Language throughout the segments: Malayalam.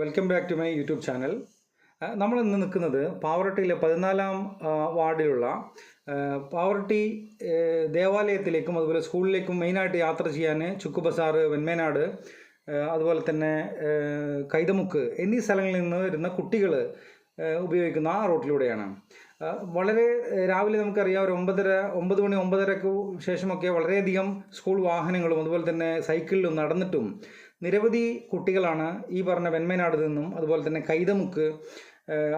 Welcome back to my YouTube channel. നമ്മൾ ഇന്ന് നിൽക്കുന്നത് പാവറട്ടിയിലെ 14-ാം വാർഡിലുള്ള പാവറട്ടി ദേവാലയത്തിലേക്കും അതുപോലെ സ്കൂളിലേക്കും മെയിനായിട്ട് യാത്ര ചെയ്യാൻ ചുക്ക് ബസാർ, വെൺമേനാട്, അതുപോലെ തന്നെ കൈതമുക്ക് എന്നീ സ്ഥലങ്ങളിൽ നിന്ന് വരുന്ന കുട്ടികൾ ഉപയോഗിക്കുന്ന ആ റോട്ടിലൂടെയാണ്. വളരെ രാവിലെ നമുക്കറിയാം, ഒരു 9 മണി 9:30ക്ക് ശേഷമൊക്കെ വളരെയധികം സ്കൂൾ വാഹനങ്ങളും അതുപോലെ തന്നെ സൈക്കിളിലും നടന്നിട്ടും നിരവധി കുട്ടികളാണ് ഈ പറഞ്ഞ വെൺമേനാട് നിന്നും അതുപോലെ തന്നെ കൈതമുക്ക്,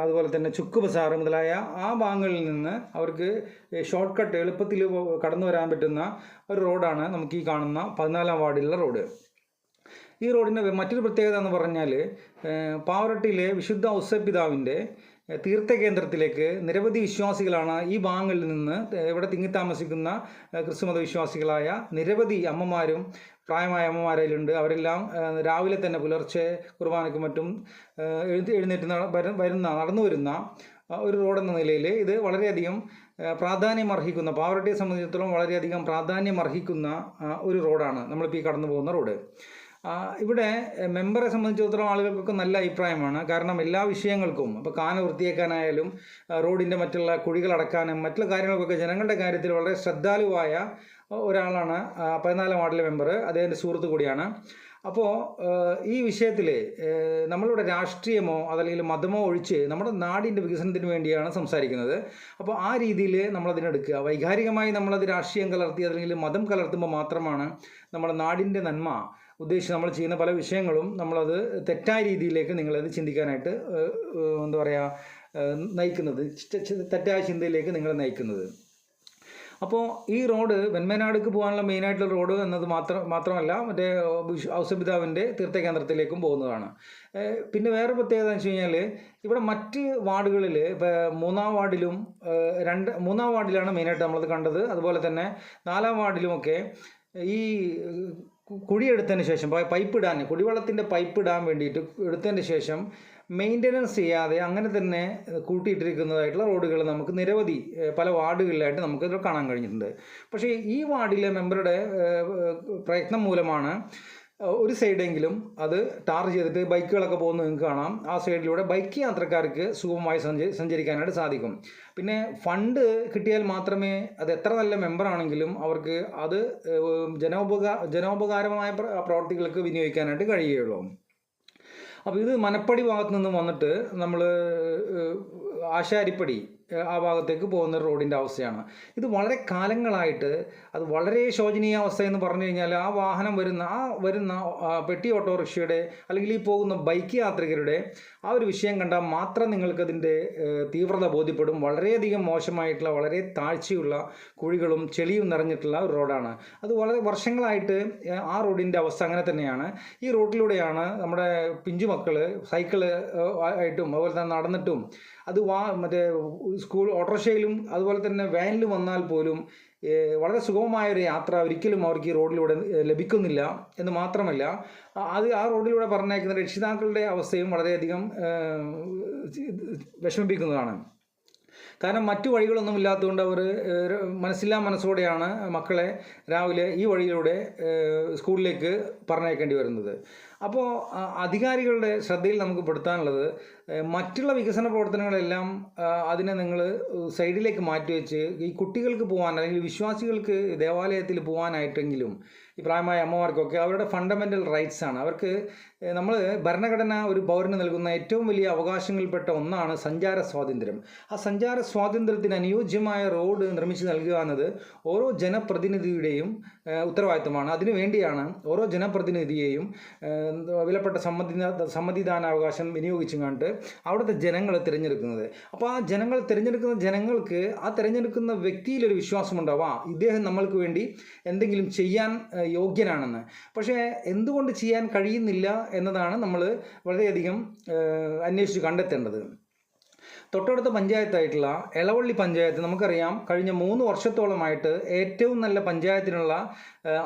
അതുപോലെ തന്നെ ചുക്ക് ബസാർ മുതലായ ആ ഭാഗങ്ങളിൽ നിന്ന് അവർക്ക് ഷോർട്ട് കട്ട് എളുപ്പത്തിൽ കടന്നു വരാൻ പറ്റുന്ന ഒരു റോഡാണ് നമുക്ക് ഈ കാണുന്ന 14-ാം വാർഡിലുള്ള റോഡ്. ഈ റോഡിൻ്റെ മറ്റൊരു പ്രത്യേകത എന്ന് പറഞ്ഞാൽ, പാവറട്ടിയിലെ വിശുദ്ധ ഔസേപ്പിതാവിൻ്റെ തീർത്ഥകേന്ദ്രത്തിലേക്ക് നിരവധി വിശ്വാസികളാണ് ഈ ഭാഗങ്ങളിൽ നിന്ന് ഇവിടെ തിങ്ങിത്താമസിക്കുന്ന ക്രിസ്തുമത വിശ്വാസികളായ നിരവധി അമ്മമാരും പ്രായമായ അമ്മമാരിലുണ്ട്. അവരെല്ലാം രാവിലെ തന്നെ പുലർച്ചെ കുർബാനയ്ക്കും മറ്റും എഴുന്നേറ്റ് നടന്നു വരുന്ന ഒരു റോഡെന്ന നിലയിൽ ഇത് വളരെയധികം പ്രാധാന്യം അർഹിക്കുന്ന, പാവറട്ടിയെ സംബന്ധിച്ചിടത്തോളം വളരെയധികം പ്രാധാന്യം അർഹിക്കുന്ന ഒരു റോഡാണ് നമ്മളിപ്പോൾ ഈ കടന്നു പോകുന്ന റോഡ്. ഇവിടെ മെമ്പറെ സംബന്ധിച്ചിടത്തോളം ആളുകൾക്കൊക്കെ നല്ല അഭിപ്രായമാണ്. കാരണം എല്ലാ വിഷയങ്ങൾക്കും, ഇപ്പോൾ കാന വൃത്തിയാക്കാനായാലും റോഡിൻ്റെ മറ്റുള്ള കുഴികൾ അടക്കാനും മറ്റുള്ള കാര്യങ്ങൾക്കൊക്കെ ജനങ്ങളുടെ കാര്യത്തിൽ വളരെ ശ്രദ്ധാലുവായ ഒരാളാണ് 14-ാം വാർഡിലെ മെമ്പർ. അദ്ദേഹത്തിൻ്റെ സുഹൃത്ത് കൂടിയാണ്. അപ്പോൾ ഈ വിഷയത്തിൽ നമ്മളിവിടെ രാഷ്ട്രീയമോ അതല്ലെങ്കിൽ മതമോ ഒഴിച്ച് നമ്മുടെ നാടിൻ്റെ വികസനത്തിന് വേണ്ടിയാണ് സംസാരിക്കുന്നത്. അപ്പോൾ ആ രീതിയിൽ നമ്മളതിനെടുക്കുക. വൈകാരികമായി നമ്മളത് രാഷ്ട്രീയം കലർത്തി അല്ലെങ്കിൽ മതം കലർത്തുമ്പോൾ മാത്രമാണ് നമ്മുടെ നാടിൻ്റെ നന്മ ഉദ്ദേശിച്ച് നമ്മൾ ചെയ്യുന്ന പല വിഷയങ്ങളും നമ്മളത് തെറ്റായ രീതിയിലേക്ക് നിങ്ങളത് ചിന്തിക്കാനായിട്ട് എന്താ പറയുക നയിക്കുന്നത്, തെറ്റായ ചിന്തയിലേക്ക് നിങ്ങളെ നയിക്കുന്നത്. അപ്പോൾ ഈ റോഡ് വെൺമേനാടുക്ക് പോകാനുള്ള മെയിനായിട്ടുള്ള റോഡ് എന്നത് മാത്രമല്ല മറ്റേ ഔസേപ്പിതാവിൻ്റെ തീർത്ഥകേന്ദ്രത്തിലേക്കും പോകുന്നതാണ്. പിന്നെ വേറെ പ്രത്യേകത എന്ന് വെച്ച് കഴിഞ്ഞാൽ, ഇവിടെ മറ്റ് വാർഡുകളിൽ ഇപ്പോൾ 3-ാം വാർഡിലും 3-ാം വാർഡിലാണ് മെയിനായിട്ട് നമ്മളത് കണ്ടത്. അതുപോലെ തന്നെ 4-ാം വാർഡിലുമൊക്കെ ഈ കുഴിയെടുത്തതിന് ശേഷം പൈപ്പ് ഇടാൻ, കുടിവെള്ളത്തിൻ്റെ പൈപ്പ് ഇടാൻ വേണ്ടിയിട്ട് എടുത്തതിന് ശേഷം മെയിൻ്റനൻസ് ചെയ്യാതെ അങ്ങനെ തന്നെ കൂട്ടിയിട്ടിരിക്കുന്നതായിട്ടുള്ള റോഡുകൾ നമുക്ക് നിരവധി പല വാർഡുകളിലായിട്ട് നമുക്കിത് കാണാൻ കഴിഞ്ഞിട്ടുണ്ട്. പക്ഷേ ഈ വാർഡിലെ മെമ്പറുടെ പ്രയത്നം മൂലമാണ് ഒരു സൈഡെങ്കിലും അത് ടാർ ചെയ്തിട്ട് ബൈക്കുകളൊക്കെ പോകുന്നത് നിങ്ങൾക്ക് കാണാം. ആ സൈഡിലൂടെ ബൈക്ക് യാത്രക്കാർക്ക് സുഗമമായി സഞ്ചരിക്കാനായിട്ട് സാധിക്കും. പിന്നെ ഫണ്ട് കിട്ടിയാൽ മാത്രമേ അത് എത്ര നല്ല മെമ്പറാണെങ്കിലും അവർക്ക് അത് ജനോപകാരമായ പ്രവർത്തികൾക്ക് വിനിയോഗിക്കാനായിട്ട് കഴിയുകയുള്ളൂ. അപ്പോൾ ഇത് മനപ്പടി ഭാഗത്ത് നിന്നും വന്നിട്ട് നമ്മൾ ആശാരിപ്പടി ആ ഭാഗത്തേക്ക് പോകുന്ന റോഡിൻ്റെ അവസ്ഥയാണ്. ഇത് വളരെ കാലങ്ങളായിട്ട് അത് വളരെ ശോചനീയ അവസ്ഥ എന്ന് പറഞ്ഞു കഴിഞ്ഞാൽ, ആ വാഹനം വരുന്ന പെട്ടി ഓട്ടോറിക്ഷയുടെ അല്ലെങ്കിൽ ഈ പോകുന്ന ബൈക്ക് യാത്രികരുടെ ആ ഒരു വിഷയം കണ്ടാൽ മാത്രം നിങ്ങൾക്കതിൻ്റെ തീവ്രത ബോധ്യപ്പെടും. വളരെയധികം മോശമായിട്ടുള്ള, വളരെ താഴ്ചയുള്ള കുഴികളും ചെളിയും നിറഞ്ഞിട്ടുള്ള ഒരു റോഡാണ്. അത് വളരെ വർഷങ്ങളായിട്ട് ആ റോഡിൻ്റെ അവസ്ഥ അങ്ങനെ തന്നെയാണ്. ഈ റോഡിലൂടെയാണ് നമ്മുടെ പിഞ്ചുമക്കൾ സൈക്കിള് ആയിട്ടും അതുപോലെ തന്നെ നടന്നിട്ടും അത് മറ്റേ സ്കൂൾ ഓട്ടോറിക്ഷയിലും അതുപോലെ തന്നെ വാനിലും വന്നാൽ പോലും വളരെ സുഗമമായൊരു യാത്ര ഒരിക്കലും അവർക്ക് ഈ റോഡിലൂടെ ലഭിക്കുന്നില്ല എന്ന് മാത്രമല്ല, ആ റോഡിലൂടെ പറഞ്ഞയക്കുന്ന രക്ഷിതാക്കളുടെ അവസ്ഥയും വളരെയധികം വിഷമിപ്പിക്കുന്നതാണ്. കാരണം മറ്റു വഴികളൊന്നും ഇല്ലാത്തതുകൊണ്ട് അവർ മനസ്സില്ലാ മനസ്സോടെയാണ് മക്കളെ രാവിലെ ഈ വഴിയിലൂടെ സ്കൂളിലേക്ക് പറഞ്ഞയക്കേണ്ടി വരുന്നത്. അപ്പോൾ അധികാരികളുടെ ശ്രദ്ധയിൽ നമുക്ക് പെടുത്താനുള്ളത്, മറ്റുള്ള വികസന പ്രവർത്തനങ്ങളെല്ലാം അതിനെ നിങ്ങൾ സൈഡിലേക്ക് മാറ്റിവെച്ച് ഈ കുട്ടികൾക്ക് പോകാൻ അല്ലെങ്കിൽ വിശ്വാസികൾക്ക് ദേവാലയത്തിൽ പോകാനായിട്ടെങ്കിലും ഈ പ്രായമായ അമ്മമാർക്കൊക്കെ അവരുടെ ഫണ്ടമെൻ്റൽ റൈറ്റ്സ് ആണ്. അവർക്ക് നമ്മൾ ഭരണഘടന ഒരു പൗരന് നൽകുന്ന ഏറ്റവും വലിയ അവകാശങ്ങളിൽപ്പെട്ട ഒന്നാണ് സഞ്ചാര സ്വാതന്ത്ര്യം. ആ സഞ്ചാര സ്വാതന്ത്ര്യത്തിന് അനുയോജ്യമായ റോഡ് നിർമ്മിച്ച് നൽകുക എന്നത് ഓരോ ജനപ്രതിനിധിയുടെയും ഉത്തരവാദിത്തമാണ്. അതിനുവേണ്ടിയാണ് ഓരോ ജനപ്രതിനിധിയെയും വിലപ്പെട്ട സമ്മതിദാനാവകാശം വിനിയോഗിച്ചും കണ്ട് അവിടുത്തെ ജനങ്ങളെ തിരഞ്ഞെടുക്കുന്നത്. അപ്പോൾ ആ ജനങ്ങൾ തിരഞ്ഞെടുക്കുന്ന ജനങ്ങൾക്ക് ആ തിരഞ്ഞെടുക്കുന്ന വ്യക്തിയിലൊരു വിശ്വാസമുണ്ടാവും, ഇദ്ദേഹം നമ്മൾക്ക് വേണ്ടി എന്തെങ്കിലും ചെയ്യാൻ യോഗ്യനാണെന്ന്. പക്ഷേ എന്തുകൊണ്ട് ചെയ്യാൻ കഴിയുന്നില്ല എന്നതാണ് നമ്മൾ വളരെയധികം അന്വേഷിച്ച് കണ്ടെത്തേണ്ടത്. തൊട്ടടുത്ത പഞ്ചായത്തായിട്ടുള്ള എളവള്ളി പഞ്ചായത്ത് നമുക്കറിയാം, കഴിഞ്ഞ 3 വർഷത്തോളമായിട്ട് ഏറ്റവും നല്ല പഞ്ചായത്തിനുള്ള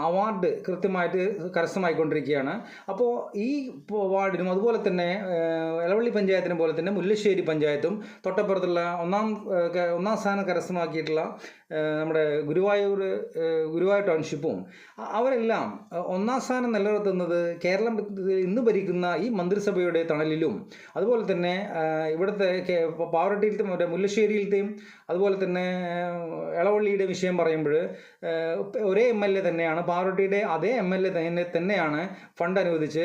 അവാർഡ് കൃത്യമായിട്ട് കരസ്ഥമായിക്കൊണ്ടിരിക്കുകയാണ്. അപ്പോൾ ഈ വാർഡിനും അതുപോലെ തന്നെ എളവള്ളി പഞ്ചായത്തിനെ പോലെ തന്നെ മുല്ലശ്ശേരി പഞ്ചായത്തും തൊട്ടപ്പുറത്തുള്ള ഒന്നാം സ്ഥാനം കരസ്ഥമാക്കിയിട്ടുള്ള നമ്മുടെ ഗുരുവായൂർ ടൗൺഷിപ്പും അവരെല്ലാം ഒന്നാം സ്ഥാനം നിലനിർത്തുന്നത് കേരളം ഇന്ന് ഭരിക്കുന്ന ഈ മന്ത്രിസഭയുടെ തണലിലും അതുപോലെ തന്നെ ഇവിടുത്തെ പാവറട്ടിയിലത്തെയും മറ്റേ മുല്ലശ്ശേരിയിലത്തെയും അതുപോലെ തന്നെ എളവള്ളിയുടെ വിഷയം പറയുമ്പോൾ ഒരേ MLA തന്നെയാണ്, പാവറട്ടിയുടെ അതേ MLA തന്നെയാണ് ഫണ്ട് അനുവദിച്ച്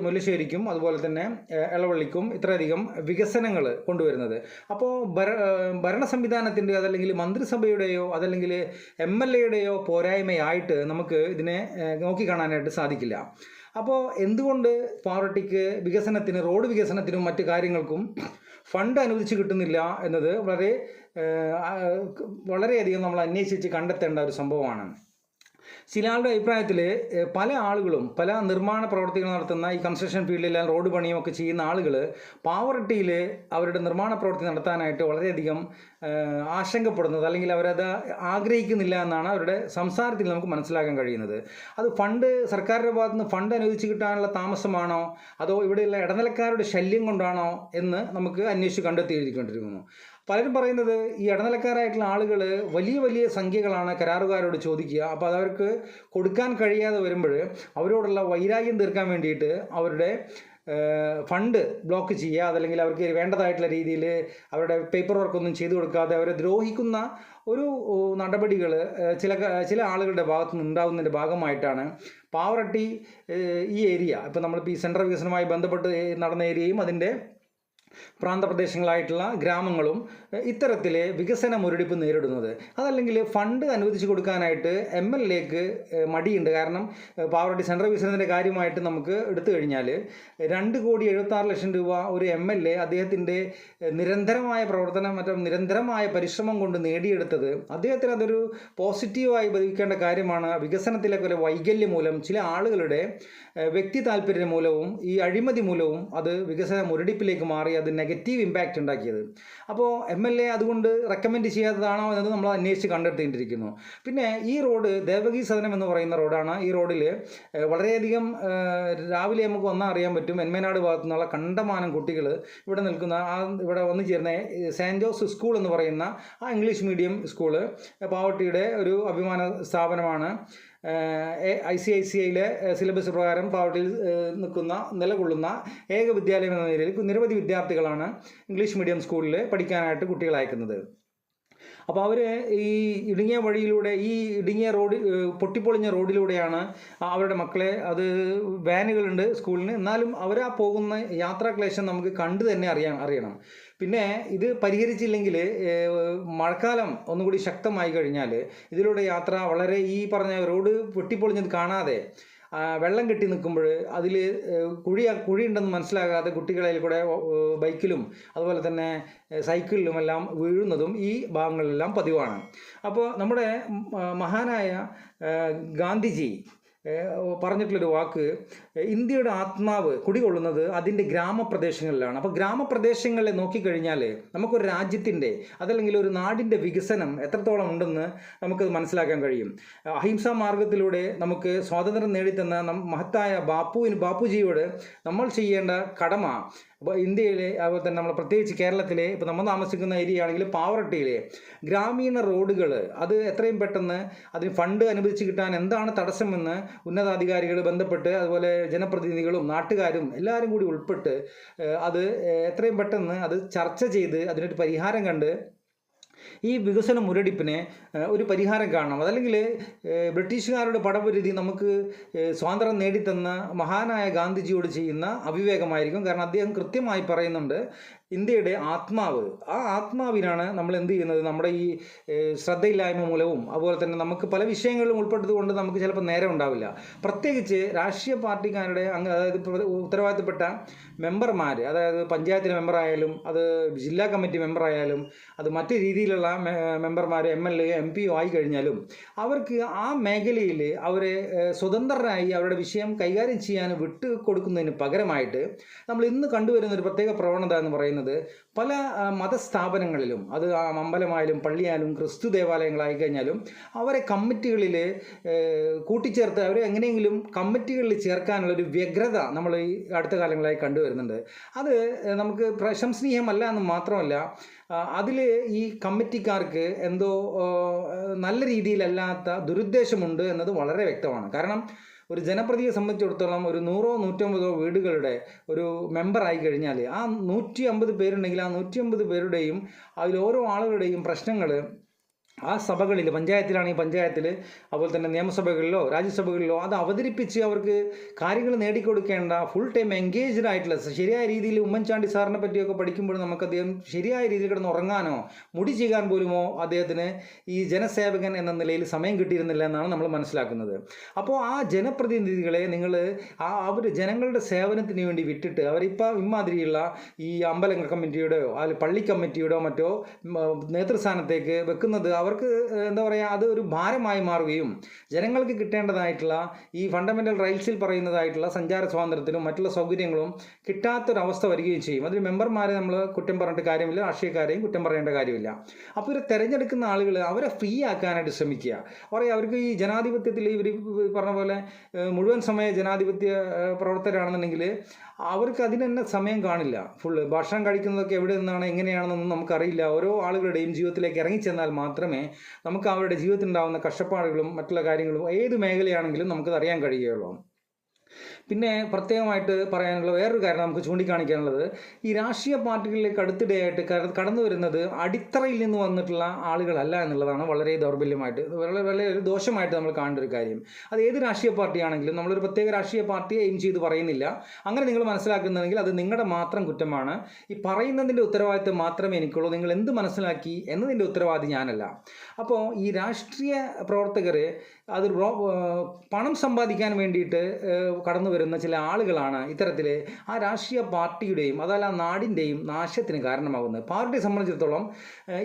മുല്ലശ്ശേരിക്കും അതുപോലെ തന്നെ എളവള്ളിക്കും ഇത്രയധികം വികസനങ്ങൾ കൊണ്ടുവരുന്നത്. അപ്പോൾ ഭരണ സംവിധാനത്തിൻ്റെ അതല്ലെങ്കിൽ മന്ത്രിസഭയുടെയോ അതല്ലെങ്കിൽ MLAയുടെയോ പോരായ്മയായിട്ട് നമുക്ക് ഇതിനെ നോക്കിക്കാണാനായിട്ട് സാധിക്കില്ല. അപ്പോൾ എന്തുകൊണ്ട് പാവറട്ടിക്ക് വികസനത്തിന്, റോഡ് വികസനത്തിനും മറ്റു കാര്യങ്ങൾക്കും ഫണ്ട് അനുവദിച്ച് കിട്ടുന്നില്ല എന്നത് വളരെയധികം നമ്മൾ അന്വേഷിച്ച് കണ്ടെത്തേണ്ട ഒരു സംഭവമാണ്. ചില ആളുടെ അഭിപ്രായത്തിൽ പല ആളുകളും പല നിർമ്മാണ പ്രവർത്തികൾ നടത്തുന്ന ഈ കൺസ്ട്രക്ഷൻ ഫീൽഡിലെല്ലാം റോഡ് പണിയും ഒക്കെ ചെയ്യുന്ന ആളുകൾ പാവറട്ടിയിൽ അവരുടെ നിർമ്മാണ പ്രവൃത്തി നടത്താനായിട്ട് വളരെയധികം ആശങ്കപ്പെടുന്നത് അല്ലെങ്കിൽ അവരത് ആഗ്രഹിക്കുന്നില്ല എന്നാണ് അവരുടെ സംസാരത്തിൽ നമുക്ക് മനസ്സിലാക്കാൻ കഴിയുന്നത്. അത് സർക്കാരിൻ്റെ ഭാഗത്തു നിന്ന് ഫണ്ട് അനുവദിച്ച് കിട്ടാനുള്ള താമസമാണോ അതോ ഇവിടെയുള്ള ഇടനിലക്കാരുടെ ശല്യം കൊണ്ടാണോ എന്ന് നമുക്ക് അന്വേഷിച്ച് കണ്ടെത്തിയിരിക്കൊണ്ടിരിക്കുന്നു. പലരും പറയുന്നത് ഈ ഇടനിലക്കാരായിട്ടുള്ള ആളുകൾ വലിയ വലിയ സംഖ്യകളാണ് കരാറുകാരോട് ചോദിക്കുക. അപ്പോൾ അതവർക്ക് കൊടുക്കാൻ കഴിയാതെ വരുമ്പോൾ അവരോടുള്ള വൈരാഗ്യം തീർക്കാൻ വേണ്ടിയിട്ട് അവരുടെ ഫണ്ട് ബ്ലോക്ക് ചെയ്യുക, അതല്ലെങ്കിൽ അവർക്ക് വേണ്ടതായിട്ടുള്ള രീതിയിൽ അവരുടെ പേപ്പർ വർക്കൊന്നും ചെയ്തു കൊടുക്കാതെ അവരെ ദ്രോഹിക്കുന്ന ഒരു നടപടികൾ ചില ആളുകളുടെ ഭാഗത്തു നിന്ന് ഉണ്ടാകുന്നതിൻ്റെ ഭാഗമായിട്ടാണ് പാവറട്ടി ഈ ഏരിയ, ഇപ്പോൾ നമ്മളിപ്പോൾ ഈ സെൻട്രൽ വികസനവുമായി ബന്ധപ്പെട്ട് നടന്ന ഏരിയയും അതിൻ്റെ പ്രാന്തപ്രദേശങ്ങളായിട്ടുള്ള ഗ്രാമങ്ങളും ഇത്തരത്തിൽ വികസന മുരടിപ്പ് നേരിടുന്നത്. അതല്ലെങ്കിൽ ഫണ്ട് അനുവദിച്ച് കൊടുക്കാനായിട്ട് MLAക്ക് മടിയുണ്ട്. കാരണം പാവറട്ടി സെൻട്രൽ വികസനത്തിൻ്റെ കാര്യമായിട്ട് നമുക്ക് എടുത്തു കഴിഞ്ഞാൽ 2,76,00,000 രൂപ ഒരു MLA അദ്ദേഹത്തിൻ്റെ നിരന്തരമായ പ്രവർത്തനം നിരന്തരമായ പരിശ്രമം കൊണ്ട് നേടിയെടുത്തത് അദ്ദേഹത്തിന് അതൊരു പോസിറ്റീവായി ഭവിക്കേണ്ട കാര്യമാണ്. വികസനത്തിലെ ഒരു വൈകല്യം മൂലം ചില ആളുകളുടെ വ്യക്തി താല്പര്യം മൂലവും ഈ അഴിമതി മൂലവും അത് വികസന മുരടിപ്പിലേക്ക് മാറി അത് നെഗറ്റീവ് ഇമ്പാക്റ്റ് ഉണ്ടാക്കിയത്. അപ്പോൾ MLA അതുകൊണ്ട് റെക്കമെൻഡ് ചെയ്യാത്തതാണോ എന്നത് നമ്മൾ അന്വേഷിച്ച് കണ്ടെത്തിയിരിക്കുന്നു. പിന്നെ ഈ റോഡ് ദേവകി സദനം എന്ന് പറയുന്ന റോഡാണ്. ഈ റോഡിൽ വളരെയധികം രാവിലെ നമുക്ക് വന്നാൽ അറിയാൻ പറ്റും, എൻമേനാട് ഭാഗത്തു നിന്നുള്ള കണ്ടമാനം കുട്ടികൾ ഇവിടെ നിൽക്കുന്ന ഇവിടെ വന്നു ചേർന്ന സെൻറ്റ് ജോസഫ് സ്കൂൾ എന്ന് പറയുന്ന ആ ഇംഗ്ലീഷ് മീഡിയം സ്കൂള് പാവറട്ടിയുടെ ഒരു അഭിമാന സ്ഥാപനമാണ്. ICICIയിലെ സിലബസ് പ്രകാരം പാവറട്ടിയിൽ നിലകൊള്ളുന്ന ഏക വിദ്യാലയം എന്ന നിലയിൽ നിരവധി വിദ്യാർത്ഥികളാണ് ഇംഗ്ലീഷ് മീഡിയം സ്കൂളിൽ പഠിക്കാനായിട്ട് കുട്ടികളെ അയക്കുന്നത്. അപ്പോൾ അവർ ഈ ഇടുങ്ങിയ വഴിയിലൂടെ ഈ ഇടുങ്ങിയ പൊട്ടിപ്പൊളിഞ്ഞ റോഡിലൂടെയാണ് അവരുടെ മക്കളെ, അത് വാനുകളുണ്ട് സ്കൂളിന്, എന്നാലും അവരാ പോകുന്ന യാത്രാക്ലേശം നമുക്ക് കണ്ടു തന്നെ അറിയണം. പിന്നെ ഇത് പരിഹരിച്ചില്ലെങ്കിൽ മഴക്കാലം ഒന്നുകൂടി ശക്തമായി കഴിഞ്ഞാൽ ഇതിലൂടെ യാത്ര വളരെ ഈ പറഞ്ഞ റോഡ് പൊട്ടിപ്പൊളിഞ്ഞത് കാണാതെ വെള്ളം കെട്ടി നിൽക്കുമ്പോൾ അതിൽ കുഴിയുണ്ടെന്ന് മനസ്സിലാകാതെ കുട്ടികളിൽ കൂടെ ബൈക്കിലും അതുപോലെ തന്നെ സൈക്കിളിലുമെല്ലാം വീഴുന്നതും ഈ ഭാഗങ്ങളിലെല്ലാം പതിവാണ്. അപ്പോൾ നമ്മുടെ മഹാനായ ഗാന്ധിജി പറഞ്ഞിട്ടുള്ളൊരു വാക്ക്, ഇന്ത്യയുടെ ആത്മാവ് കുടികൊള്ളുന്നത് അതിൻ്റെ ഗ്രാമപ്രദേശങ്ങളിലാണ്. അപ്പോൾ ഗ്രാമപ്രദേശങ്ങളെ നോക്കിക്കഴിഞ്ഞാൽ നമുക്കൊരു രാജ്യത്തിൻ്റെ അതല്ലെങ്കിൽ ഒരു നാടിൻ്റെ വികസനം എത്രത്തോളം ഉണ്ടെന്ന് നമുക്കത് മനസ്സിലാക്കാൻ കഴിയും. അഹിംസാ മാർഗത്തിലൂടെ നമുക്ക് സ്വാതന്ത്ര്യം നേടിത്തന്ന മഹത്തായ ബാപ്പുജിയോട് നമ്മൾ ചെയ്യേണ്ട കടമ ഇന്ത്യയിലെ അതുപോലെ തന്നെ നമ്മൾ പ്രത്യേകിച്ച് കേരളത്തിലെ ഇപ്പോൾ നമ്മൾ താമസിക്കുന്ന ഏരിയ ആണെങ്കിൽ പാവറട്ടിയിലെ ഗ്രാമീണ റോഡുകൾ അത് എത്രയും പെട്ടെന്ന് അതിന് ഫണ്ട് അനുവദിച്ച് കിട്ടാൻ എന്താണ് തടസ്സമെന്ന് ഉന്നതാധികാരികൾ ബന്ധപ്പെട്ട് അതുപോലെ ജനപ്രതിനിധികളും നാട്ടുകാരും എല്ലാവരും കൂടി ഉൾപ്പെട്ട് അത് എത്രയും പെട്ടെന്ന് അത് ചർച്ച ചെയ്ത് അതിനൊരു പരിഹാരം കണ്ട് ഈ വികസന മുരടിപ്പിന് ഒരു പരിഹാരം കാണണം. അതല്ലെങ്കിൽ ബ്രിട്ടീഷുകാരുടെ പടപരിധി നമുക്ക് സ്വാതന്ത്ര്യം നേടിത്തന്ന മഹാനായ ഗാന്ധിജിയോട് ചെയ്യുന്ന അവിവേകമായിരിക്കും. കാരണം അദ്ദേഹം കൃത്യമായി പറയുന്നുണ്ട്, ഇന്ത്യയുടെ ആത്മാവ്, ആ ആത്മാവിനാണ് നമ്മൾ എന്ത് ചെയ്യുന്നത്, നമ്മുടെ ഈ ശ്രദ്ധയില്ലായ്മ മൂലവും അതുപോലെ തന്നെ നമുക്ക് പല വിഷയങ്ങളിലും ഉൾപ്പെട്ടതുകൊണ്ട് നമുക്ക് ചിലപ്പോൾ നേരം ഉണ്ടാവില്ല. പ്രത്യേകിച്ച് രാഷ്ട്രീയ പാർട്ടിക്കാരുടെ അതായത് ഉത്തരവാദിത്തപ്പെട്ട മെമ്പർമാർ, അതായത് പഞ്ചായത്തിലെ മെമ്പറായാലും അത് ജില്ലാ കമ്മിറ്റി മെമ്പറായാലും അത് മറ്റു രീതിയിലുള്ള മെമ്പർമാർ MLA MP ആയി കഴിഞ്ഞാലും അവർക്ക് ആ മേഖലയിൽ അവരെ സ്വതന്ത്രരായി അവരുടെ വിഷയം കൈകാര്യം ചെയ്യാൻ വിട്ടു കൊടുക്കുന്നതിന് പകരമായിട്ട് നമ്മൾ ഇന്ന് കണ്ടുവരുന്ന ഒരു പ്രത്യേക പ്രവണത എന്ന് പറയുന്നത് പറയുന്നത് പല മതസ്ഥാപനങ്ങളിലും, അത് അമ്പലമായാലും പള്ളിയായാലും ക്രിസ്തു ദേവാലയങ്ങളായി കഴിഞ്ഞാലും, അവരെ കമ്മിറ്റികളിൽ കൂട്ടിച്ചേർത്ത് അവരെ എങ്ങനെയെങ്കിലും കമ്മിറ്റികളിൽ ചേർക്കാനുള്ളൊരു വ്യഗ്രത നമ്മൾ ഈ അടുത്ത കാലങ്ങളായി കണ്ടുവരുന്നുണ്ട്. അത് നമുക്ക് പ്രശംസനീയമല്ല എന്ന് മാത്രമല്ല, അതിൽ ഈ കമ്മിറ്റിക്കാർക്ക് എന്തോ നല്ല രീതിയിലല്ലാത്ത ദുരുദ്ദേശമുണ്ട് എന്നത് വളരെ വ്യക്തമാണ്. കാരണം ഒരു ജനപ്രതിയെ സംബന്ധിച്ചിടത്തോളം ഒരു 100-150 വീടുകളുടെ ഒരു മെമ്പറായി കഴിഞ്ഞാൽ ആ 150 പേരുണ്ടെങ്കിൽ ആ 150 പേരുടെയും അതിൽ ഓരോ ആളുകളുടെയും പ്രശ്നങ്ങൾ ആ സഭകളിൽ, പഞ്ചായത്തിലാണെങ്കിൽ പഞ്ചായത്തിൽ, അതുപോലെ തന്നെ നിയമസഭകളിലോ രാജ്യസഭകളിലോ അത് അവതരിപ്പിച്ച് അവർക്ക് കാര്യങ്ങൾ നേടിക്കൊടുക്കേണ്ട ഫുൾ ടൈം എൻഗേജ്ഡ് ആയിട്ടുള്ള, ശരിയായ രീതിയിൽ ഉമ്മൻചാണ്ടി സാറിനെ പറ്റിയൊക്കെ പഠിക്കുമ്പോൾ നമുക്ക് അദ്ദേഹം ശരിയായ രീതിയിൽ കിടന്ന് ഉറങ്ങാനോ മുടി ചെയ്യാൻ പോലുമോ അദ്ദേഹത്തിന് ഈ ജനസേവകൻ എന്ന നിലയിൽ സമയം കിട്ടിയിരുന്നില്ല എന്നാണ് നമ്മൾ മനസ്സിലാക്കുന്നത്. അപ്പോൾ ആ ജനപ്രതിനിധികളെ നിങ്ങൾ അവർ ജനങ്ങളുടെ സേവനത്തിന് വേണ്ടി വിട്ടിട്ട് അവരിപ്പോൾ ഇമാതിരിയുള്ള ഈ അമ്പല കമ്മിറ്റിയുടെയോ അല്ലെങ്കിൽ പള്ളി കമ്മിറ്റിയുടെയോ മറ്റോ നേതൃസ്ഥാനത്തേക്ക് വെക്കുന്നത് അവർക്ക് എന്താ പറയുക, അത് ഒരു ഭാരമായി മാറുകയും ജനങ്ങൾക്ക് കിട്ടേണ്ടതായിട്ടുള്ള ഈ ഫണ്ടമെൻ്റൽ റൈറ്റ്സിൽ പറയുന്നതായിട്ടുള്ള സഞ്ചാര സ്വാതന്ത്ര്യത്തിനും മറ്റുള്ള സൗകര്യങ്ങളും കിട്ടാത്തൊരവസ്ഥ വരികയും ചെയ്യും. അതിൽ മെമ്പർമാരെ നമ്മൾ കുറ്റം പറഞ്ഞിട്ട് കാര്യമില്ല, രാഷ്ട്രീയക്കാരെയും കുറ്റം പറയേണ്ട കാര്യമില്ല. അപ്പോൾ ഇവർ തിരഞ്ഞെടുക്കുന്ന ആളുകൾ അവരെ ഫ്രീ ആക്കാനായിട്ട് ശ്രമിക്കുക. പറയാം, അവർക്ക് ഈ ജനാധിപത്യത്തിൽ ഇവർ പറഞ്ഞ പോലെ മുഴുവൻ സമയ ജനാധിപത്യ പ്രവർത്തകരാണെന്നുണ്ടെങ്കിൽ അവർക്ക് അതിന് തന്നെ സമയം കാണില്ല. ഫുള്ള് ഭക്ഷണം കഴിക്കുന്നതൊക്കെ എവിടെ നിന്നാണ് എങ്ങനെയാണെന്നൊന്നും നമുക്കറിയില്ല. ഓരോ ആളുകളുടെയും ജീവിതത്തിലേക്ക് ഇറങ്ങിച്ചെന്നാൽ മാത്രമേ നമുക്ക് അവരുടെ ജീവിതത്തിലുണ്ടാകുന്ന കഷ്ടപ്പാടുകളും മറ്റുള്ള കാര്യങ്ങളും ഏത് മേഖലയാണെങ്കിലും നമുക്കത് അറിയാൻ കഴിയുകയുള്ളൂ. പിന്നെ പ്രത്യേകമായിട്ട് പറയാനുള്ള വേറൊരു കാര്യം നമുക്ക് ചൂണ്ടിക്കാണിക്കാനുള്ളത്, ഈ രാഷ്ട്രീയ പാർട്ടികളിലേക്ക് അടുത്തിടെയായിട്ട് കടന്നു വരുന്നത് അടിത്തറയിൽ നിന്ന് വന്നിട്ടുള്ള ആളുകളല്ല എന്നുള്ളതാണ് വളരെ ദൗർബല്യമായിട്ട്, വളരെ ദോഷമായിട്ട് നമ്മൾ കാണേണ്ട ഒരു കാര്യം. അത് ഏത് രാഷ്ട്രീയ പാർട്ടിയാണെങ്കിലും നമ്മളൊരു പ്രത്യേക രാഷ്ട്രീയ പാർട്ടിയെ എയിം ചെയ്ത് പറയുന്നില്ല. അങ്ങനെ നിങ്ങൾ മനസ്സിലാക്കുന്നുണ്ടെങ്കിൽ അത് നിങ്ങളുടെ മാത്രം കുറ്റമാണ്. ഈ പറയുന്നതിൻ്റെ ഉത്തരവാദിത്വം മാത്രമേ എനിക്കുള്ളൂ. നിങ്ങൾ എന്ത് മനസ്സിലാക്കി എന്നതിൻ്റെ ഉത്തരവാദി ഞാനല്ല. അപ്പോൾ ഈ രാഷ്ട്രീയ പ്രവർത്തകർ അത് പണം സമ്പാദിക്കാൻ വേണ്ടിയിട്ട് കടന്നു വരുന്ന ചില ആളുകളാണ് ഇത്തരത്തിൽ ആ രാഷ്ട്രീയ പാർട്ടിയുടെയും അതല്ല നാടിൻ്റെയും നാശത്തിന് കാരണമാകുന്നത്. പാർട്ടിയെ സംബന്ധിച്ചിടത്തോളം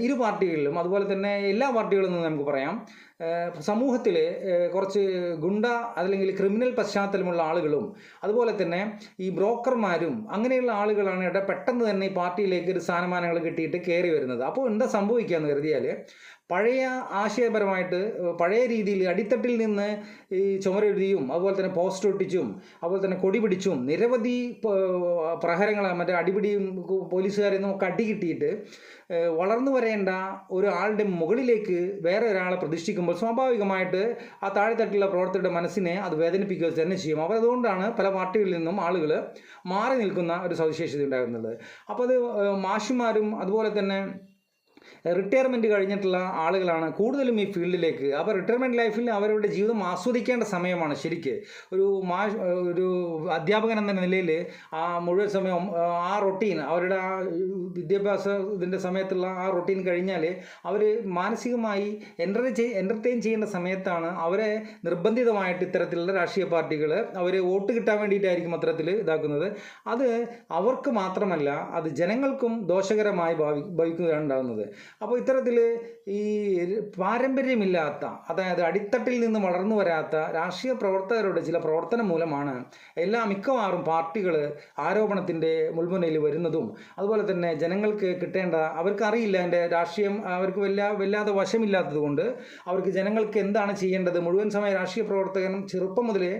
ഇരു പാർട്ടികളിലും, അതുപോലെ തന്നെ എല്ലാ പാർട്ടികളിൽ നിന്നും നമുക്ക് പറയാം, സമൂഹത്തിൽ കുറച്ച് ഗുണ്ട അല്ലെങ്കിൽ ക്രിമിനൽ പശ്ചാത്തലമുള്ള ആളുകളും അതുപോലെ തന്നെ ഈ ബ്രോക്കർമാരും അങ്ങനെയുള്ള ആളുകളാണ് പെട്ടെന്ന് തന്നെ ഈ പാർട്ടിയിലേക്ക് ഒരു സ്ഥാനമാനങ്ങൾ കിട്ടിയിട്ട് കയറി വരുന്നത്. അപ്പോൾ എന്താ സംഭവിക്കുക എന്ന് കരുതിയാൽ, പഴയ ആശയപരമായിട്ട് പഴയ രീതിയിൽ അടിത്തട്ടിൽ നിന്ന് ഈ ചുമരെഴുതിയും അതുപോലെ തന്നെ പോസ്റ്റർ ഒട്ടിച്ചും അതുപോലെ തന്നെ കൊടി പിടിച്ചും നിരവധി പ്രഹരങ്ങൾ, മറ്റേ അടിപിടിയും പോലീസുകാരിൽ നിന്നൊക്കെ അടി കിട്ടിയിട്ട് വളർന്നു വരേണ്ട ഒരാളുടെ മുകളിലേക്ക് വേറെ ഒരാളെ പ്രതിഷ്ഠിക്കുമ്പോൾ സ്വാഭാവികമായിട്ട് ആ താഴെത്തട്ടിലുള്ള പ്രവർത്തകരുടെ മനസ്സിനെ അത് വേദനിപ്പിക്കുക തന്നെ ചെയ്യും. അപ്പോൾ അതുകൊണ്ടാണ് പല പാർട്ടികളിൽ നിന്നും ആളുകൾ മാറി നിൽക്കുന്ന ഒരു സവിശേഷത ഉണ്ടാകുന്നത്. അപ്പോൾ അത് മാഷുമാരും അതുപോലെ തന്നെ റിട്ടയർമെൻറ്റ് കഴിഞ്ഞിട്ടുള്ള ആളുകളാണ് കൂടുതലും ഈ ഫീൽഡിലേക്ക്. അപ്പോൾ റിട്ടയർമെൻറ്റ് ലൈഫിൽ അവരുടെ ജീവിതം ആസ്വദിക്കേണ്ട സമയമാണ് ശരിക്ക്. ഒരു അധ്യാപകൻ എന്ന നിലയിൽ ആ മുഴുവൻ സമയം ആ റൊട്ടീൻ, അവരുടെ ആ വിദ്യാഭ്യാസ ഇതിൻ്റെ സമയത്തുള്ള ആ റൊട്ടീൻ കഴിഞ്ഞാൽ അവർ മാനസികമായി എൻ്റർടൈൻ ചെയ്യേണ്ട സമയത്താണ് അവരെ നിർബന്ധിതമായിട്ട് ഇത്തരത്തിലുള്ള രാഷ്ട്രീയ പാർട്ടികൾ അവർ വോട്ട് കിട്ടാൻ വേണ്ടിയിട്ടായിരിക്കും അത്തരത്തിൽ ഇതാക്കുന്നത്. അത് അവർക്ക് മാത്രമല്ല, അത് ജനങ്ങൾക്കും ദോഷകരമായി ഭവിക്കുകയാണ് ഉണ്ടാകുന്നത്. അപ്പോൾ ഇത്തരത്തിൽ ഈ പാരമ്പര്യമില്ലാത്ത, അതായത് അടിത്തട്ടിൽ നിന്ന് വളർന്നു വരാത്ത രാഷ്ട്രീയ പ്രവർത്തകരുടെ ചില പ്രവർത്തനം മൂലമാണ് മിക്കവാറും പാർട്ടികൾ ആരോപണത്തിൻ്റെ മുൾമുനയിൽ വരുന്നതും അതുപോലെ തന്നെ ജനങ്ങൾക്ക് കിട്ടേണ്ട, അവർക്കറിയില്ല അതിൻ്റെ രാഷ്ട്രീയം, അവർക്ക് വല്ലാതെ വശമില്ലാത്തത് കൊണ്ട് അവർക്ക് ജനങ്ങൾക്ക് എന്താണ് ചെയ്യേണ്ടത്, മുഴുവൻ സമയ രാഷ്ട്രീയ പ്രവർത്തകനും ചെറുപ്പം മുതലേ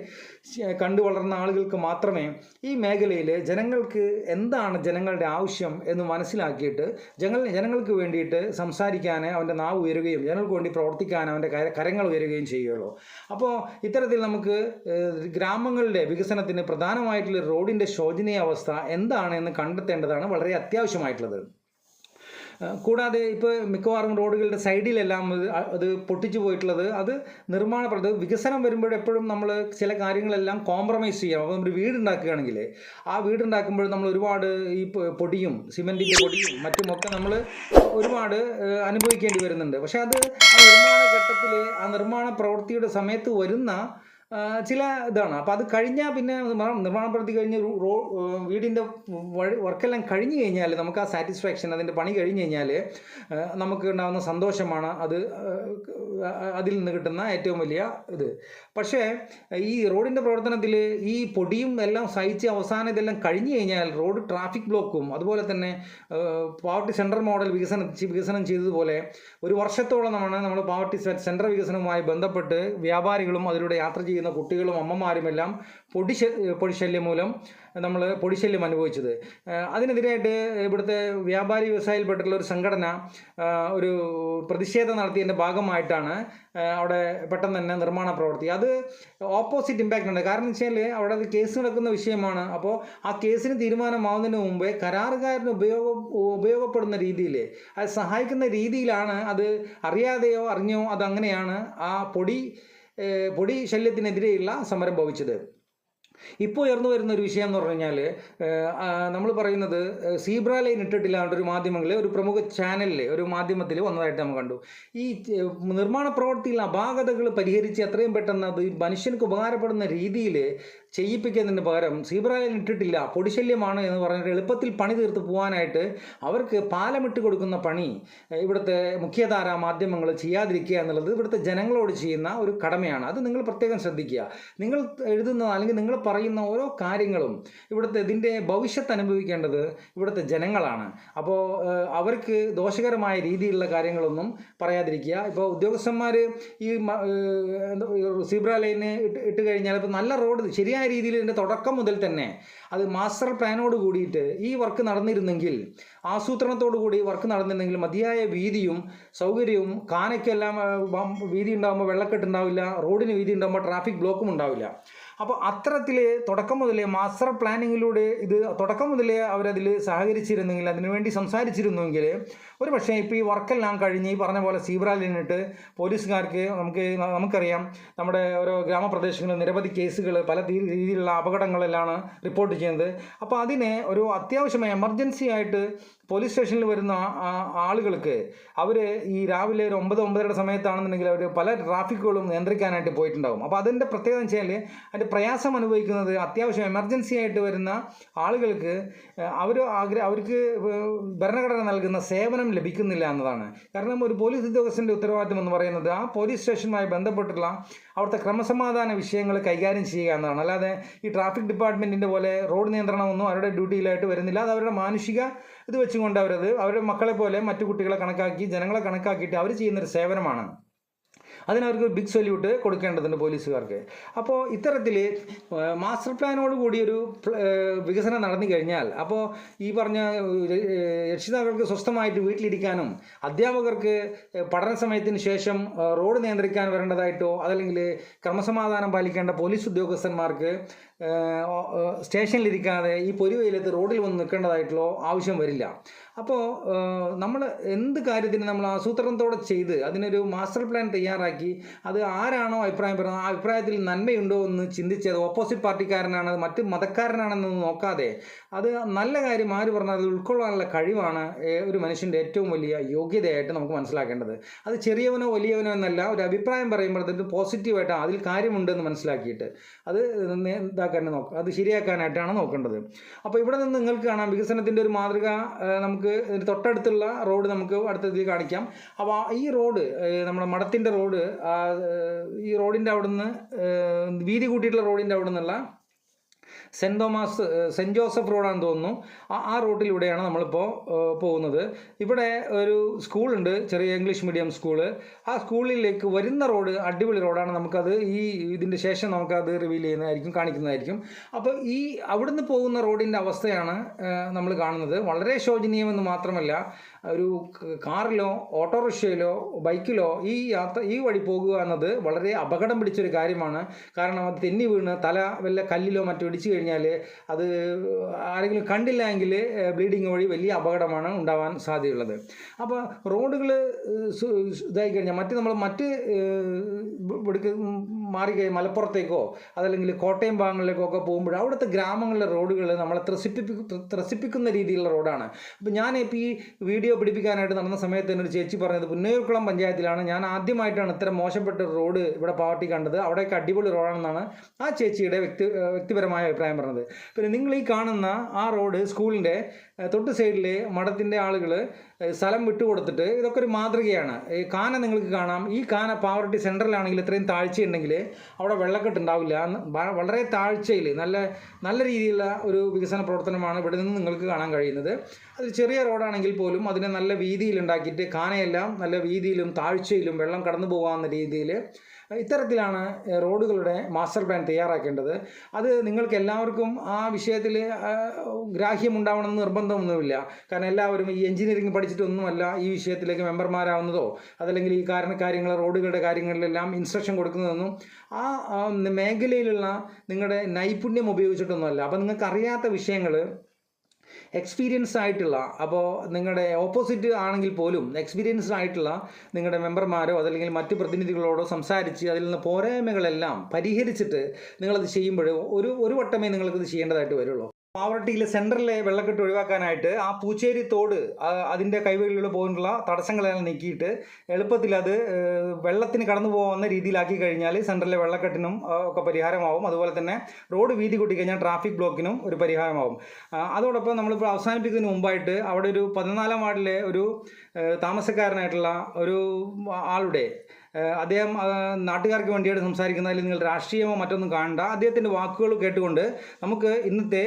കണ്ടു വളർന്ന ആളുകൾക്ക് മാത്രമേ ഈ മേഖലയിൽ ജനങ്ങൾക്ക് എന്താണ് ജനങ്ങളുടെ ആവശ്യം എന്ന് മനസ്സിലാക്കിയിട്ട് ജനങ്ങൾക്ക് വേണ്ടിയിട്ട് സംസാരിക്കാൻ അവൻ്റെ നാവ് ഉയരുകയും ജനങ്ങൾക്ക് വേണ്ടി പ്രവർത്തിക്കാൻ അവൻ്റെ കരങ്ങൾ ഉയരുകയും ചെയ്യുകയുള്ളൂ. അപ്പോൾ ഇത്തരത്തിൽ നമുക്ക് ഗ്രാമങ്ങളുടെ വികസനത്തിന് പ്രധാനമായിട്ടുള്ള റോഡിൻ്റെ ശോചനീയ അവസ്ഥ എന്താണെന്ന് കണ്ടെത്തേണ്ടതാണ് വളരെ അത്യാവശ്യമായിട്ടുള്ളത്. കൂടാതെ ഇപ്പോൾ മിക്കവാറും റോഡുകളുടെ സൈഡിലെല്ലാം അത് പൊട്ടിച്ചു പോയിട്ടുള്ളത്, അത് വികസനം വരുമ്പോഴെപ്പോഴും നമ്മൾ ചില കാര്യങ്ങളെല്ലാം കോംപ്രമൈസ് ചെയ്യാം. അപ്പോൾ നമ്മൾ വീടുണ്ടാക്കുകയാണെങ്കിൽ ആ വീടുണ്ടാക്കുമ്പോൾ നമ്മൾ ഒരുപാട് ഈ പൊടിയും സിമെൻറ്റിൻ്റെ പൊടിയും മറ്റുമൊക്കെ നമ്മൾ ഒരുപാട് അനുഭവിക്കേണ്ടി വരുന്നുണ്ട്. പക്ഷേ അത് ആ നിർമ്മാണ ഘട്ടത്തിൽ ആ നിർമ്മാണ പ്രവൃത്തിയുടെ സമയത്ത് വരുന്ന ചില ഇതാണ്. അപ്പോൾ അത് കഴിഞ്ഞാൽ പിന്നെ നിർമ്മാണ പ്രവൃത്തി കഴിഞ്ഞ് വീടിൻ്റെ വർക്കെല്ലാം കഴിഞ്ഞ് കഴിഞ്ഞാൽ നമുക്ക് ആ സാറ്റിസ്ഫാക്ഷൻ, അതിൻ്റെ പണി കഴിഞ്ഞ് കഴിഞ്ഞാൽ നമുക്ക് ഉണ്ടാകുന്ന സന്തോഷമാണ് അത്, അതിൽ നിന്ന് കിട്ടുന്ന ഏറ്റവും വലിയ ഇത്. പക്ഷേ ഈ റോഡിൻ്റെ പ്രവർത്തനത്തിൽ ഈ പൊടിയും എല്ലാം സഹിച്ച് അവസാനം ഇതെല്ലാം കഴിഞ്ഞ് കഴിഞ്ഞാൽ റോഡ് ട്രാഫിക് ബ്ലോക്കും, അതുപോലെ തന്നെ പാവർട്ടി സെൻട്രൽ മോഡൽ വികസനം ചെയ്തതുപോലെ ഒരു വർഷത്തോളമാണ് നമ്മൾ പാവർട്ടി സെൻട്രൽ വികസനവുമായി ബന്ധപ്പെട്ട് വ്യാപാരികളും അതിലൂടെ യാത്ര ചെയ്യുന്ന കുട്ടികളും അമ്മമാരുമെല്ലാം പൊടിശല്യം മൂലം നമ്മൾ പൊടിശല്യം അനുഭവിച്ചത്. അതിനെതിരായിട്ട് ഇവിടുത്തെ വ്യാപാരി വ്യവസായിൽപ്പെട്ടുള്ള ഒരു സംഘടന ഒരു പ്രതിഷേധം നടത്തിയതിൻ്റെ ഭാഗമായിട്ടാണ് അവിടെ പെട്ടെന്ന് തന്നെ നിർമ്മാണ പ്രവൃത്തി, അത് ഓപ്പോസിറ്റ് ഇമ്പാക്റ്റ് ഉണ്ട്. കാരണം വെച്ചാൽ അവിടെ അത് കേസ് നടക്കുന്ന വിഷയമാണ്. അപ്പോൾ ആ കേസിന് തീരുമാനമാവുന്നതിന് മുമ്പേ കരാറുകാരന് ഉപയോഗപ്പെടുന്ന രീതിയിൽ, അത് സഹായിക്കുന്ന രീതിയിലാണ്, അത് അറിയാതെയോ അറിഞ്ഞോ അതങ്ങനെയാണ് ആ പൊടി ശല്യത്തിനെതിരെയുള്ള സമരം ഭവിച്ചത്. ഇപ്പോൾ ഉയർന്നു വരുന്ന ഒരു വിഷയം എന്ന് പറഞ്ഞു കഴിഞ്ഞാൽ, നമ്മൾ പറയുന്നത് സീബ്ര ലൈൻ ഇട്ടിട്ടില്ല ഒരു മാധ്യമങ്ങളിൽ, ഒരു പ്രമുഖ ചാനലിൽ, ഒരു മാധ്യമത്തിൽ വന്നതായിട്ട് നമ്മൾ കണ്ടു. ഈ നിർമ്മാണ പ്രവൃത്തിയിൽ അപാകതകൾ പരിഹരിച്ച് എത്രയും പെട്ടെന്ന് അത് മനുഷ്യർക്ക് ഉപകാരപ്പെടുന്ന രീതിയിൽ ചെയ്യിപ്പിക്കുന്നതിന് പകരം സീബ്ര ലൈൻ ഇട്ടിട്ടില്ല, പൊടിശല്യമാണ് എന്ന് പറഞ്ഞിട്ട് എളുപ്പത്തിൽ പണി തീർത്ത് പോകാനായിട്ട് അവർക്ക് പാലമിട്ട് കൊടുക്കുന്ന പണി ഇവിടുത്തെ മുഖ്യധാരാ മാധ്യമങ്ങൾ ചെയ്യാതിരിക്കുക എന്നുള്ളത് ഇവിടുത്തെ ജനങ്ങളോട് ചെയ്യുന്ന ഒരു കടമയാണ്. അത് നിങ്ങൾ പ്രത്യേകം ശ്രദ്ധിക്കുക. നിങ്ങൾ എഴുതുന്ന അല്ലെങ്കിൽ നിങ്ങൾ പറയുന്ന ഓരോ കാര്യങ്ങളും ഇവിടുത്തെ ഇതിൻ്റെ ഭവിഷ്യത്ത് അനുഭവിക്കേണ്ടത് ഇവിടുത്തെ ജനങ്ങളാണ്. അപ്പോൾ അവർക്ക് ദോഷകരമായ രീതിയിലുള്ള കാര്യങ്ങളൊന്നും പറയാതിരിക്കുക. ഇപ്പോൾ ഉദ്യോഗസ്ഥന്മാർ ഈ സീബ്ര ലൈന് ഇട്ട് കഴിഞ്ഞാൽ ഇപ്പോൾ നല്ല റോഡ് ശരിയായ രീതിയിൽ ഇതിൻ്റെ തുടക്കം മുതൽ തന്നെ അത് മാസ്റ്റർ പ്ലാനോട് കൂടിയിട്ട് ഈ വർക്ക് നടന്നിരുന്നെങ്കിൽ, ആസൂത്രണത്തോടു കൂടി വർക്ക് നടന്നിരുന്നെങ്കിൽ മതിയായ വീതിയും സൗകര്യവും, കാനയ്ക്കെല്ലാം വീതി ഉണ്ടാകുമ്പോൾ വെള്ളക്കെട്ടുണ്ടാവില്ല, റോഡിന് വീതി ഉണ്ടാകുമ്പോൾ ട്രാഫിക് ബ്ലോക്കും ഉണ്ടാവില്ല. അപ്പോൾ അത്തരത്തിൽ തുടക്കം മുതലേ മാസ്റ്റർ പ്ലാനിങ്ങിലൂടെ ഇത് തുടക്കം മുതലേ അവരതിൽ സഹകരിച്ചിരുന്നെങ്കിൽ, അതിനുവേണ്ടി സംസാരിച്ചിരുന്നെങ്കിൽ ഒരു പക്ഷേ ഇപ്പോൾ ഈ വർക്കെല്ലാം കഴിഞ്ഞ് ഈ പറഞ്ഞ പോലെ സീബ്ര ലൈനിട്ട് പോലീസുകാർക്ക് നമുക്കറിയാം നമ്മുടെ ഓരോ ഗ്രാമപ്രദേശങ്ങളിൽ നിരവധി കേസുകൾ പല രീതിയിലുള്ള അപകടങ്ങളെല്ലാം റിപ്പോർട്ട് ചെയ്യുന്നത്. അപ്പോൾ അതിനെ ഒരു അത്യാവശ്യമായി എമർജൻസി ആയിട്ട് പോലീസ് സ്റ്റേഷനിൽ വരുന്ന ആളുകൾക്ക് അവർ ഈ രാവിലെ ഒരു 9-9:30 സമയത്താണെന്നുണ്ടെങ്കിൽ അവർ പല ട്രാഫിക്കുകളും നിയന്ത്രിക്കാനായിട്ട് പോയിട്ടുണ്ടാകും. അപ്പോൾ അതിൻ്റെ പ്രത്യേകത വെച്ചാൽ അതിൻ്റെ പ്രയാസം അനുഭവിക്കുന്നത് അത്യാവശ്യം എമർജൻസി ആയിട്ട് വരുന്ന ആളുകൾക്ക് അവർക്ക് ഭരണഘടന നൽകുന്ന സേവനം ലഭിക്കുന്നില്ല എന്നതാണ്. കാരണം ഒരു പോലീസ് ഉദ്യോഗസ്ഥൻ്റെ ഉത്തരവാദിത്വം എന്ന് പറയുന്നത് ആ പോലീസ് സ്റ്റേഷനുമായി ബന്ധപ്പെട്ടുള്ള അവിടുത്തെ ക്രമസമാധാന വിഷയങ്ങൾ കൈകാര്യം ചെയ്യുക എന്നതാണ്. അല്ലാതെ ഈ ട്രാഫിക് ഡിപ്പാർട്ട്മെൻറ്റിൻ്റെ പോലെ റോഡ് നിയന്ത്രണമൊന്നും അവരുടെ ഡ്യൂട്ടിയിലായിട്ട് വരുന്നില്ല. അത് അവരുടെ മാനുഷിക ഇത് വെച്ചുകൊണ്ട് അവരുടെ മക്കളെ പോലെ മറ്റു കുട്ടികളെ കണക്കാക്കി, ജനങ്ങളെ കണക്കാക്കിയിട്ട് അവർ ചെയ്യുന്നൊരു സേവനമാണ്. അതിനവർക്ക് ബിഗ് സല്യൂട്ട് കൊടുക്കേണ്ടതുണ്ട് പോലീസുകാർക്ക്. അപ്പോൾ ഇത്തരത്തിൽ മാസ്റ്റർ പ്ലാനോട് കൂടി ഒരു വികസനം നടന്നു കഴിഞ്ഞാൽ, അപ്പോൾ ഈ പറഞ്ഞ രക്ഷിതാക്കൾക്ക് സ്വസ്ഥമായിട്ട് വീട്ടിലിരിക്കാനും അധ്യാപകർക്ക് പഠന സമയത്തിന് ശേഷം റോഡ് നിയന്ത്രിക്കാൻ വരേണ്ടതായിട്ടോ അതല്ലെങ്കിൽ ക്രമസമാധാനം പാലിക്കേണ്ട പോലീസ് ഉദ്യോഗസ്ഥന്മാർക്ക് സ്റ്റേഷനിലിരിക്കാതെ ഈ പൊരിവെയിലത്ത് റോഡിൽ വന്ന് നിൽക്കേണ്ടതായിട്ടുള്ള ആവശ്യം വരില്ല. അപ്പോൾ നമ്മൾ എന്ത് കാര്യത്തിന് നമ്മൾ ആസൂത്രണത്തോടെ ചെയ്ത് അതിനൊരു മാസ്റ്റർ പ്ലാൻ തയ്യാറാക്കി അത് ആരാണോ അഭിപ്രായം പറയുന്നത് ആ അഭിപ്രായത്തിൽ നന്മയുണ്ടോ എന്ന് ചിന്തിച്ച് അത് ഓപ്പോസിറ്റ് പാർട്ടിക്കാരനാണ് മറ്റ് മതക്കാരനാണെന്നൊന്നും നോക്കാതെ അത് നല്ല കാര്യം ആര് പറഞ്ഞാൽ അത് ഉൾക്കൊള്ളാനുള്ള കഴിവാണ് ഒരു മനുഷ്യൻ്റെ ഏറ്റവും വലിയ യോഗ്യതയായിട്ട് നമുക്ക് മനസ്സിലാക്കേണ്ടത്. അത് ചെറിയവനോ വലിയവനോ എന്നല്ല, ഒരു അഭിപ്രായം പറയുമ്പോൾ അത് പോസിറ്റീവായിട്ട് അതിൽ കാര്യമുണ്ടെന്ന് മനസ്സിലാക്കിയിട്ട് അത് അത് ശരിയാക്കാനായിട്ടാണ് നോക്കേണ്ടത്. അപ്പോൾ ഇവിടെ നിന്ന് നിങ്ങൾക്ക് കാണാം വികസനത്തിൻ്റെ ഒരു മാതൃക. നമുക്ക് തൊട്ടടുത്തുള്ള റോഡ് നമുക്ക് അടുത്തതിൽ കാണിക്കാം. അപ്പോൾ ഈ റോഡ് നമ്മുടെ മഠത്തിൻ്റെ റോഡ്, ഈ റോഡിൻ്റെ അവിടെ നിന്ന് വീതി കൂട്ടിയിട്ടുള്ള റോഡിൻ്റെ അവിടെ നിന്നുള്ള സെൻറ്റ് ജോസഫ് റോഡാണെന്ന് തോന്നുന്നു. ആ റോഡിലൂടെയാണ് നമ്മളിപ്പോൾ പോകുന്നത്. ഇവിടെ ഒരു സ്കൂളുണ്ട്, ചെറിയ ഇംഗ്ലീഷ് മീഡിയം സ്കൂള്. ആ സ്കൂളിലേക്ക് വരുന്ന റോഡ് അടിപൊളി റോഡാണ്. നമുക്കത് ഇതിൻ്റെ ശേഷം നമുക്കത് റിവീൽ ചെയ്യുന്നതായിരിക്കും, കാണിക്കുന്നതായിരിക്കും. അപ്പോൾ ഈ അവിടുന്ന് പോകുന്ന റോഡിൻ്റെ അവസ്ഥയാണ് നമ്മൾ കാണുന്നത്. വളരെ ശോചനീയമെന്ന് മാത്രമല്ല, ഒരു കാറിലോ ഓട്ടോറിക്ഷയിലോ ബൈക്കിലോ ഈ വഴി പോകുക എന്നത് വളരെ അപകടം പിടിച്ചൊരു കാര്യമാണ്. കാരണം അത് തെന്നി വീണ് തല വല്ല കല്ലിലോ മറ്റോ ഇടിച്ചു കഴിഞ്ഞാൽ അത് ആരെങ്കിലും കണ്ടില്ല എങ്കിൽ ബ്ലീഡിങ് വഴി വലിയ അപകടമാണ് ഉണ്ടാവാൻ സാധ്യതയുള്ളത്. അപ്പോൾ റോഡുകൾ ഇതായി കഴിഞ്ഞാൽ മറ്റ് മാറി മലപ്പുറത്തേക്കോ അതല്ലെങ്കിൽ കോട്ടയം ഭാഗങ്ങളിലേക്കോ ഒക്കെ പോകുമ്പോൾ അവിടുത്തെ ഗ്രാമങ്ങളിലെ റോഡുകൾ നമ്മളെ ത്രസിപ്പിക്കുന്ന രീതിയിലുള്ള റോഡാണ്. അപ്പോൾ ഞാൻ ഇപ്പോൾ ഈ വീഡിയോ പിടിപ്പിക്കാനായിട്ട് നടന്ന സമയത്ത് തന്നെ ഒരു ചേച്ചി പറഞ്ഞത് പുന്നയൂർക്കുളം പഞ്ചായത്തിലാണ് ഞാൻ ആദ്യമായിട്ടാണ് ഇത്തരം മോശപ്പെട്ട റോഡ് ഇവിടെ പാവട്ടി കണ്ടത്, അവിടെയൊക്കെ അടിപൊളി റോഡാണെന്നാണ് ആ ചേച്ചിയുടെ വ്യക്തിപരമായ അഭിപ്രായം പറഞ്ഞത്. പിന്നെ നിങ്ങൾ ഈ കാണുന്ന ആ റോഡ് സ്കൂളിൻ്റെ തൊട്ട് സൈഡിൽ മഠത്തിൻ്റെ ആളുകൾ സ്ഥലം വിട്ടുകൊടുത്തിട്ട് ഇതൊക്കെ ഒരു മാതൃകയാണ്. ഈ കാന നിങ്ങൾക്ക് കാണാം, ഈ കാന പാവറട്ടി സെൻട്രലാണെങ്കിൽ ഇത്രയും താഴ്ചയുണ്ടെങ്കിൽ അവിടെ വെള്ളക്കെട്ട് ഉണ്ടാവില്ല. വളരെ താഴ്ചയിൽ നല്ല രീതിയിലുള്ള ഒരു വികസന പ്രവർത്തനമാണ് ഇവിടെ നിന്ന് നിങ്ങൾക്ക് കാണാൻ കഴിയുന്നത്. അത് ചെറിയ റോഡാണെങ്കിൽ പോലും അതിനെ നല്ല വീതിയിൽ ഉണ്ടാക്കിയിട്ട് കാനയെല്ലാം നല്ല വീതിയിലും താഴ്ചയിലും വെള്ളം കടന്നു പോകാവുന്ന രീതിയിൽ ഇത്തരത്തിലാണ് റോഡുകളുടെ മാസ്റ്റർ പ്ലാൻ തയ്യാറാക്കേണ്ടത്. അത് നിങ്ങൾക്ക് എല്ലാവർക്കും ആ വിഷയത്തിൽ ഗ്രാഹ്യമുണ്ടാവണമെന്ന് നിർബന്ധമൊന്നുമില്ല. കാരണം എല്ലാവരും ഈ എഞ്ചിനീയറിംഗ് പഠിച്ചിട്ടൊന്നുമല്ല ഈ വിഷയത്തിലേക്ക് മെമ്പർമാരാവുന്നതോ അതല്ലെങ്കിൽ ഈ കാര്യങ്ങൾ റോഡുകളുടെ കാര്യങ്ങളിലെല്ലാം ഇൻസ്ട്രക്ഷൻ കൊടുക്കുന്നതൊന്നും ആ മേഖലയിലുള്ള നിങ്ങളുടെ നൈപുണ്യം ഉപയോഗിച്ചിട്ടൊന്നുമല്ല. അപ്പോൾ നിങ്ങൾക്ക് അറിയാത്ത വിഷയങ്ങൾ എക്സ്പീരിയൻസ്ഡ് ആയിട്ടുള്ള, അപ്പോൾ നിങ്ങളുടെ ഓപ്പോസിറ്റ് ആണെങ്കിൽ പോലും എക്സ്പീരിയൻസ്ഡ് ആയിട്ടുള്ള നിങ്ങളുടെ മെമ്പർമാരോ അതല്ലെങ്കിൽ മറ്റ് പ്രതിനിധികളോടോ സംസാരിച്ച് അതിൽ നിന്ന് പോരായ്മകളെല്ലാം പരിഹരിച്ചിട്ട് നിങ്ങളത് ചെയ്യുമ്പോൾ ഒരു വട്ടമേ നിങ്ങൾക്കത് ചെയ്യേണ്ടതായിട്ട് വരുള്ളൂ. പാവറട്ടിയിലെ സെൻട്രലിലെ വെള്ളക്കെട്ട് ഒഴിവാക്കാനായിട്ട് ആ പൂച്ചേരി തോട് അതിൻ്റെ കൈവഴികളിലൂടെ പോകുന്നുള്ള തടസ്സങ്ങളെല്ലാം നീക്കിയിട്ട് എളുപ്പത്തിൽ അത് വെള്ളത്തിന് കടന്നു പോകുന്ന രീതിയിലാക്കി കഴിഞ്ഞാൽ സെൻട്രലിലെ വെള്ളക്കെട്ടിനും ഒക്കെ പരിഹാരമാവും. അതുപോലെ തന്നെ റോഡ് വീതി കൂട്ടിക്കഴിഞ്ഞാൽ ട്രാഫിക് ബ്ലോക്കിനും ഒരു പരിഹാരമാവും. അതോടൊപ്പം നമ്മളിപ്പോൾ അവസാനിപ്പിക്കുന്നതിന് മുമ്പായിട്ട് അവിടെ ഒരു 14-ാം വാർഡിലെ ഒരു താമസക്കാരനായിട്ടുള്ള ഒരു ആളുടെ അദ്ദേഹം നാട്ടുകാർക്ക് വേണ്ടിയാണ് സംസാരിക്കുന്നതിൽ നിങ്ങൾ രാഷ്ട്രീയമോ മറ്റൊന്നും കാണണ്ട. അദ്ദേഹത്തിൻ്റെ വാക്കുകൾ കേട്ടുകൊണ്ട് നമുക്ക് ഇന്നത്തെ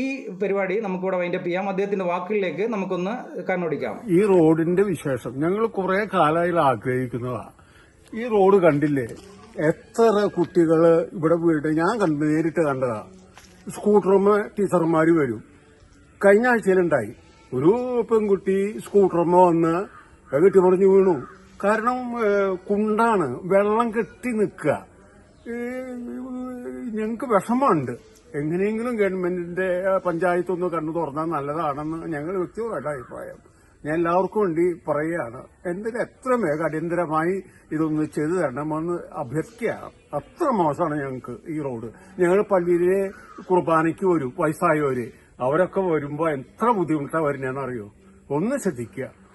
ഈ പരിപാടി നമുക്കിവിടെ വൈൻഡപ്പ് ചെയ്യാം. അദ്ദേഹത്തിൻ്റെ വാക്കുകളിലേക്ക് നമുക്കൊന്ന് കണ്ണോടിക്കാം. ഈ റോഡിന്റെ വിശേഷം ഞങ്ങൾ കുറെ കാലമായി ആഗ്രഹിക്കുന്നതാണ്. ഈ റോഡ് കണ്ടില്ലേ, എത്ര കുട്ടികൾ ഇവിടെ വീട് ഞാൻ നേരിട്ട് കണ്ടതാ. സ്കൂട്ടറുമ്മ ടീച്ചർമാർ വരും. കഴിഞ്ഞ ആഴ്ചയിലുണ്ടായി ഒരു പെൺകുട്ടി സ്കൂട്ടറുമ്മ വന്ന് കെട്ടിമറിഞ്ഞു വീണു. കാരണം കുണ്ടാണ്, വെള്ളം കെട്ടി നിൽക്കുക. ഞങ്ങൾക്ക് വിഷമമുണ്ട്. എങ്ങനെയെങ്കിലും ഗവൺമെന്റിന്റെ പഞ്ചായത്തൊന്ന് കണ്ണു തുറന്നാൽ നല്ലതാണെന്ന് ഞങ്ങൾ വ്യക്തിപരമായിട്ട് അഭിപ്രായം. ഞാൻ എല്ലാവർക്കും വേണ്ടി പറയുകയാണ്, എന്തിനും എത്ര വേഗം അടിയന്തരമായി ഇതൊന്ന് ചെയ്തു തരണമെന്ന് അഭ്യർത്ഥിക്കുകയാണ്. അത്ര മോശമാണ് ഞങ്ങൾക്ക് ഈ റോഡ്. ഞങ്ങൾ പള്ളിയിലെ കുർബാനയ്ക്ക് വരും വയസ്സായവര്, അവരൊക്കെ വരുമ്പോൾ എത്ര ബുദ്ധിമുട്ടാണ് വരുന്നതെന്നറിയോ. ഒന്ന് ശ്രദ്ധിക്കുക.